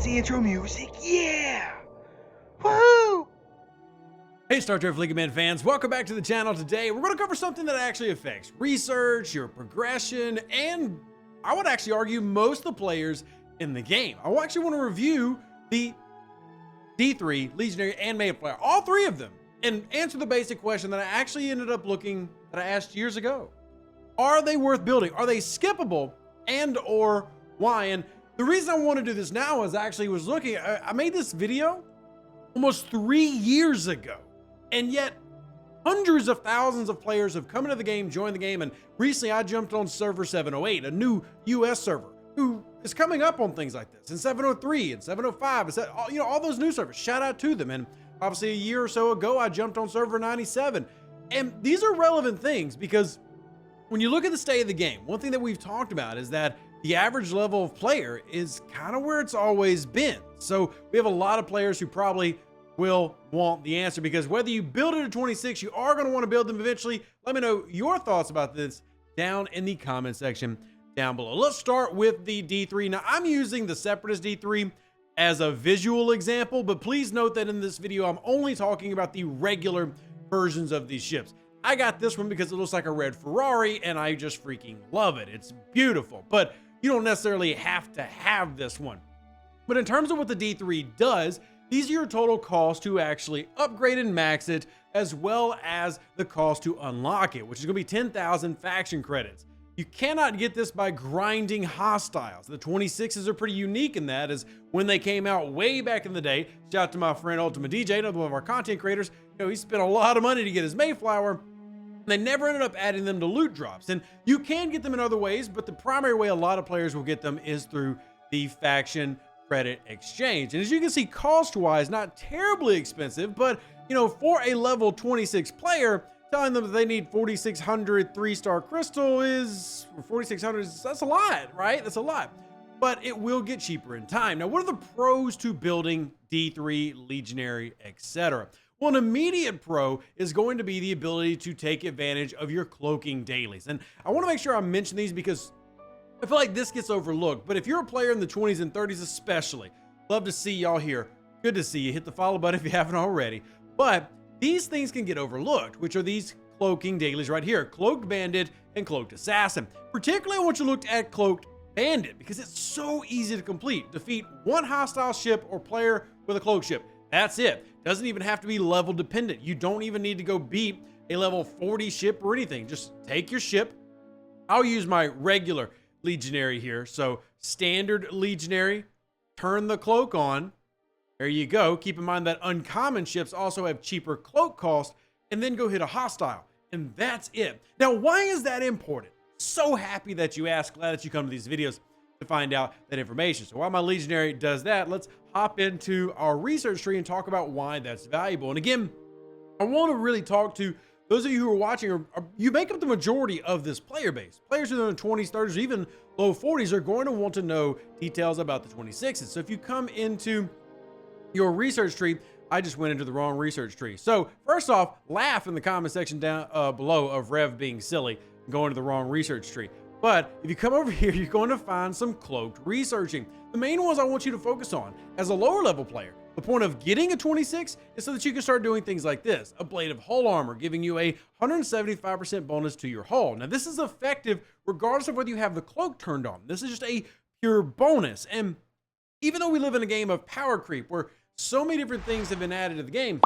fancy intro music. Yeah! Woohoo! Hey Star Trek League of Men fans, welcome back to the channel. Today we're going to cover something that actually affects research, your progression, and I would actually argue most of the players in the game. I actually want to review the D3, Legionary, and Mayflower, all three of them, and answer the basic question that I actually ended up that I asked years ago. Are they worth building? Are they skippable? And or why? And the reason I want to do this now is I made this video almost 3 years ago. And yet, hundreds of thousands of players have come into the game, joined the game, and recently I jumped on server 708, a new US server, who is coming up on things like this, and 703 and 705, all those new servers. Shout out to them. And obviously a year or so ago, I jumped on server 97. And these are relevant things because when you look at the state of the game, one thing that we've talked about is that the average level of player is kind of where it's always been. So we have a lot of players who probably will want the answer, because whether you build it at 26, you are going to want to build them eventually. Let me know your thoughts about this down in the comment section down below. Let's start with the D3. Now, I'm using the Separatist D3 as a visual example, but please note that in this video, I'm only talking about the regular versions of these ships. I got this one because it looks like a red Ferrari, and I just freaking love it. It's beautiful, but you don't necessarily have to have this one. But in terms of what the D3 does, these are your total cost to actually upgrade and max it, as well as the cost to unlock it, which is going to be 10,000 faction credits. You cannot get this by grinding hostiles. The 26s are pretty unique in that, as when they came out way back in the day, shout out to my friend Ultimate DJ, another one of our content creators, he spent a lot of money to get his Mayflower. They never ended up adding them to loot drops. And you can get them in other ways, but the primary way a lot of players will get them is through the faction credit exchange. And as you can see, cost-wise, not terribly expensive, but for a level 26 player, telling them that they need 4,600 3-star crystal is 4,600. That's a lot, right? That's a lot. But it will get cheaper in time. Now, what are the pros to building D3, Legionary, etc.? Well, an immediate pro is going to be the ability to take advantage of your cloaking dailies. And I want to make sure I mention these because I feel like this gets overlooked. But if you're a player in the 20s and 30s especially, love to see y'all here. Good to see you. Hit the follow button if you haven't already. But these things can get overlooked, which are these cloaking dailies right here. Cloaked Bandit and Cloaked Assassin. Particularly I want you to look at Cloaked Bandit because it's so easy to complete. Defeat one hostile ship or player with a cloak ship. That's it. Doesn't even have to be level dependent. You don't even need to go beat a level 40 ship or anything. Just take your ship. I'll use my regular Legionary here. So standard Legionary, turn the cloak on. There you go. Keep in mind that uncommon ships also have cheaper cloak cost, and then go hit a hostile. And that's it. Now, why is that important? So happy that you asked. Glad that you come to these videos to find out that information. So while my Legionary does that, let's hop into our research tree and talk about why that's valuable. And again, I want to really talk to those of you who are watching, or you make up the majority of this player base. Players who are in the 20s, 30s, or even low 40s are going to want to know details about the 26s. So if you come into your research tree, I just went into the wrong research tree. So first off, laugh in the comment section down below of Rev being silly and going to the wrong research tree. But if you come over here, you're going to find some cloaked researching. The main ones I want you to focus on as a lower level player. The point of getting a 26 is so that you can start doing things like this. A blade of hull armor, giving you a 175% bonus to your hull. Now, this is effective regardless of whether you have the cloak turned on. This is just a pure bonus. And even though we live in a game of power creep, where so many different things have been added to the game,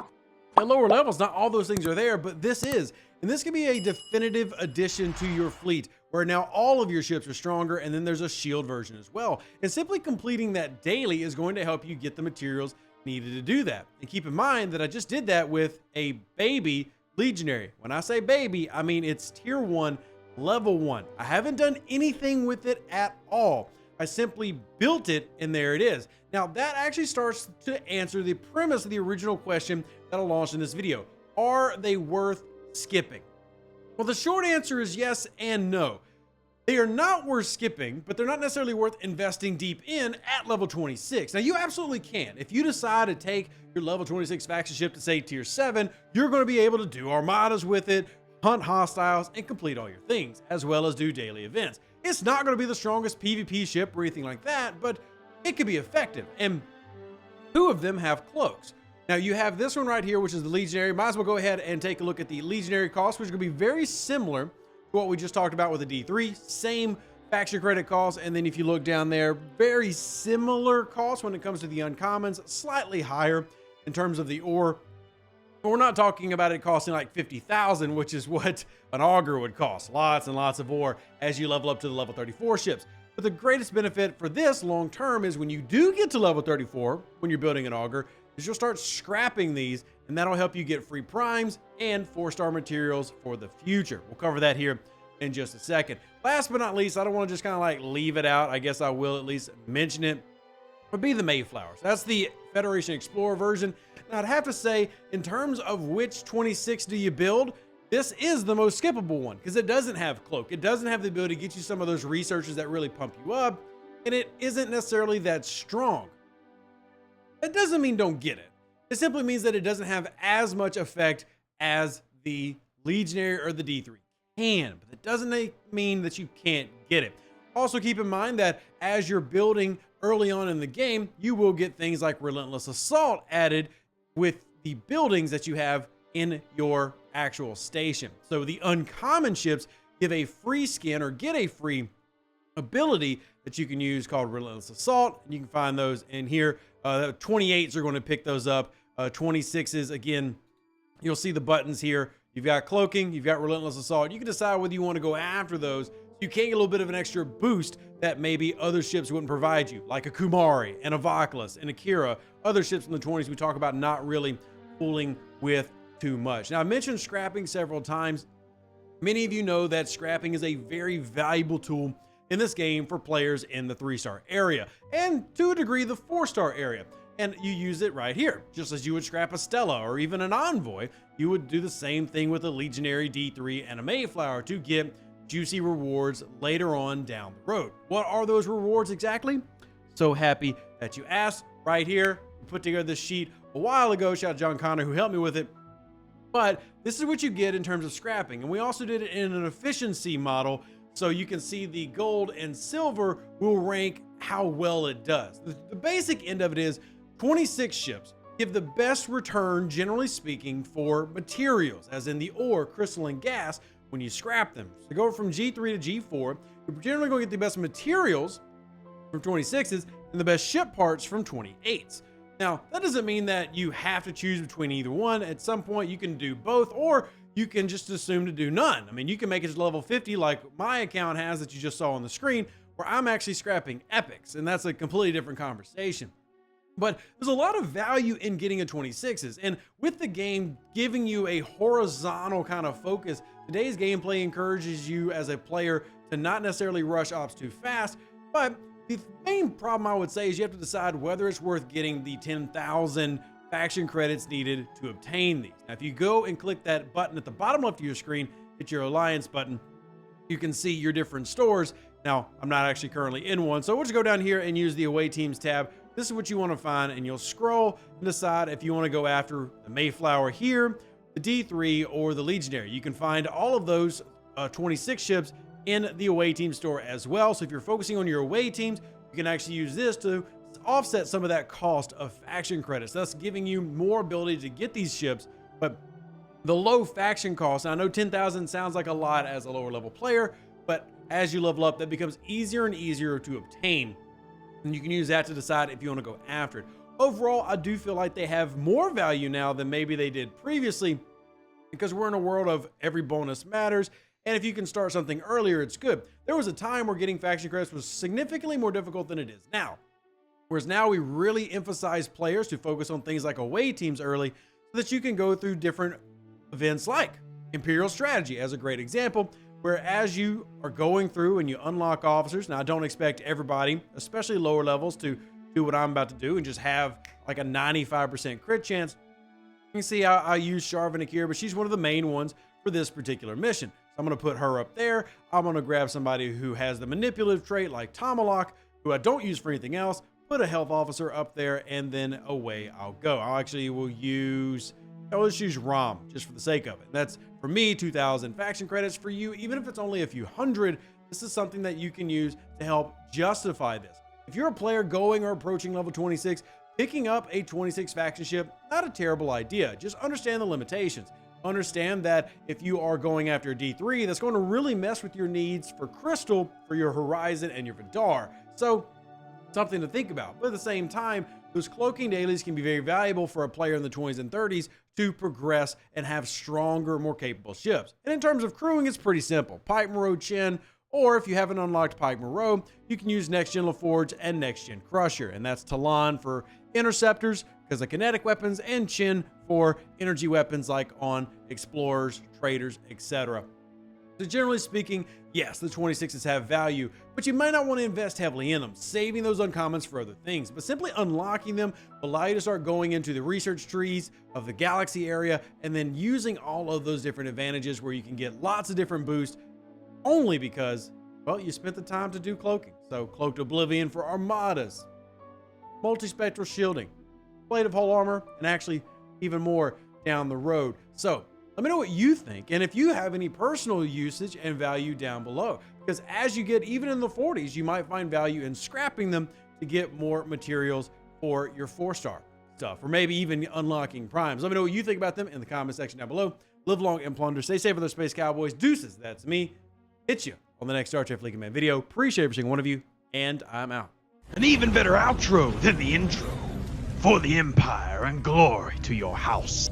at lower levels, not all those things are there, but this is. And this can be a definitive addition to your fleet, where now all of your ships are stronger, and then there's a shield version as well. And simply completing that daily is going to help you get the materials needed to do that. And keep in mind that I just did that with a baby Legionary. When I say baby, I mean it's tier 1, level 1. I haven't done anything with it at all. I simply built it, and there it is. Now, that actually starts to answer the premise of the original question that I launched in this video. Are they worth skipping? Well, the short answer is yes and no. They are not worth skipping, but they're not necessarily worth investing deep in at level 26. Now, you absolutely can. If you decide to take your level 26 faction ship to, say, tier 7, you're going to be able to do armadas with it, hunt hostiles, and complete all your things, as well as do daily events. It's not going to be the strongest PvP ship or anything like that, but it could be effective. And 2 of them have cloaks. Now you have this one right here, which is the Legionary. Might as well go ahead and take a look at the Legionary cost, which is going to be very similar to what we just talked about with the D3. Same faction credit cost. And then if you look down there, very similar costs when it comes to the uncommons, slightly higher in terms of the ore. But we're not talking about it costing like 50,000, which is what an augur would cost. Lots and lots of ore as you level up to the level 34 ships. But the greatest benefit for this long term is when you do get to level 34, when you're building an augur, is you'll start scrapping these, and that'll help you get free primes and 4-star materials for the future. We'll cover that here in just a second. Last but not least, I don't want to just kind of like leave it out. I guess I will at least mention it. Would be the Mayflower. So that's the Federation Explorer version. Now I'd have to say, in terms of which 26 do you build, this is the most skippable one because it doesn't have cloak. It doesn't have the ability to get you some of those researches that really pump you up, and it isn't necessarily that strong. That doesn't mean don't get it. It simply means that it doesn't have as much effect as the Legionary or the D3 can, but it doesn't mean that you can't get it. Also keep in mind that as you're building early on in the game, you will get things like Relentless Assault added with the buildings that you have in your actual station. So the uncommon ships give a free skin or get a free ability that you can use called Relentless Assault, and you can find those in here. 28s are going to pick those up. 26s, again, you'll see the buttons here. You've got cloaking, you've got Relentless Assault. You can decide whether you want to go after those. You can get a little bit of an extra boost that maybe other ships wouldn't provide you, like a Kumari and a Vaklas and Akira. Other ships in the 20s we talk about not really fooling with too much. Now, I mentioned scrapping several times. Many of you know that scrapping is a very valuable tool in this game for players in the 3-star area, and to a degree the 4-star area. And you use it right here. Just as you would scrap a Stella or even an Envoy, you would do the same thing with a Legionary, D3, and a Mayflower to get juicy rewards later on down the road. What are those rewards exactly? So happy that you asked. Right here, we put together this sheet a while ago. Shout out to John Connor who helped me with it. But this is what you get in terms of scrapping. And we also did it in an efficiency model, so you can see the gold and silver will rank how well it does. The basic end of it is 26 ships give the best return, generally speaking, for materials, as in the ore, crystal, and gas when you scrap them. So go from G3 to G4, you're generally going to get the best materials from 26s and the best ship parts from 28s. Now, that doesn't mean that you have to choose between either one. At some point, you can do both, or you can just assume to do none. I mean, you can make it to level 50 like my account has that you just saw on the screen, where I'm actually scrapping epics, and that's a completely different conversation. But there's a lot of value in getting a 26s, and with the game giving you a horizontal kind of focus, today's gameplay encourages you as a player to not necessarily rush ops too fast, but the main problem I would say is you have to decide whether it's worth getting the 10,000 faction credits needed to obtain these. Now, if you go and click that button at the bottom left of your screen, hit your alliance button, you can see your different stores. Now, I'm not actually currently in one, so we'll just go down here and use the away teams tab. This is what you want to find, and you'll scroll and decide if you want to go after the Mayflower here, the D3, or the Legionary. You can find all of those 26 ships in the away team store as well. So if you're focusing on your away teams, you can actually use this to offset some of that cost of faction credits, thus giving you more ability to get these ships. But the low faction cost, and I know 10,000 sounds like a lot as a lower level player, but as you level up, that becomes easier and easier to obtain. And you can use that to decide if you want to go after it. Overall, I do feel like they have more value now than maybe they did previously, because we're in a world of every bonus matters. And if you can start something earlier, it's good. There was a time where getting faction credits was significantly more difficult than it is now. Whereas now we really emphasize players to focus on things like away teams early so that you can go through different events like Imperial Strategy as a great example, where as you are going through and you unlock officers, now I don't expect everybody, especially lower levels, to do what I'm about to do and just have like a 95% crit chance. You can see I use Sharvan here, but she's one of the main ones for this particular mission. So I'm going to put her up there. I'm going to grab somebody who has the manipulative trait like Tomalak, who I don't use for anything else, put a health officer up there, and then away I'll go. I'll actually will use, let's just use Rom just for the sake of it. That's for me 2,000 faction credits. For you, even if it's only a few hundred, this is something that you can use to help justify this. If you're a player going or approaching level 26, picking up a 26 faction ship, not a terrible idea. Just understand the limitations. Understand that if you are going after a D3, that's going to really mess with your needs for Crystal, for your Horizon, and your Vidar. So, something to think about. But at the same time, those cloaking dailies can be very valuable for a player in the 20s and 30s to progress and have stronger, more capable ships. And in terms of crewing, it's pretty simple. Pike Moreau Chin, or if you haven't unlocked Pike Moreau, you can use Next Gen LaForge and Next Gen Crusher. And that's Talon for interceptors because of kinetic weapons, and Chin for energy weapons like on explorers, traders, etc. So generally speaking, yes, the 26s have value, but you might not want to invest heavily in them, saving those uncommons for other things. But simply unlocking them will allow you to start going into the research trees of the galaxy area and then using all of those different advantages where you can get lots of different boosts only because, well, you spent the time to do cloaking. So Cloaked Oblivion for armadas, multispectral shielding, plate of hull armor, and actually even more down the road. So let me know what you think, and if you have any personal usage and value down below, because as you get even in the 40s, you might find value in scrapping them to get more materials for your 4-star stuff, or maybe even unlocking primes. Let me know what you think about them in the comment section down below. Live long and plunder. Stay safe with those Space Cowboys. Deuces, that's me. Hit you on the next Star Trek League Man video. Appreciate every single one of you, and I'm out. An even better outro than the intro. For the Empire and glory to your house.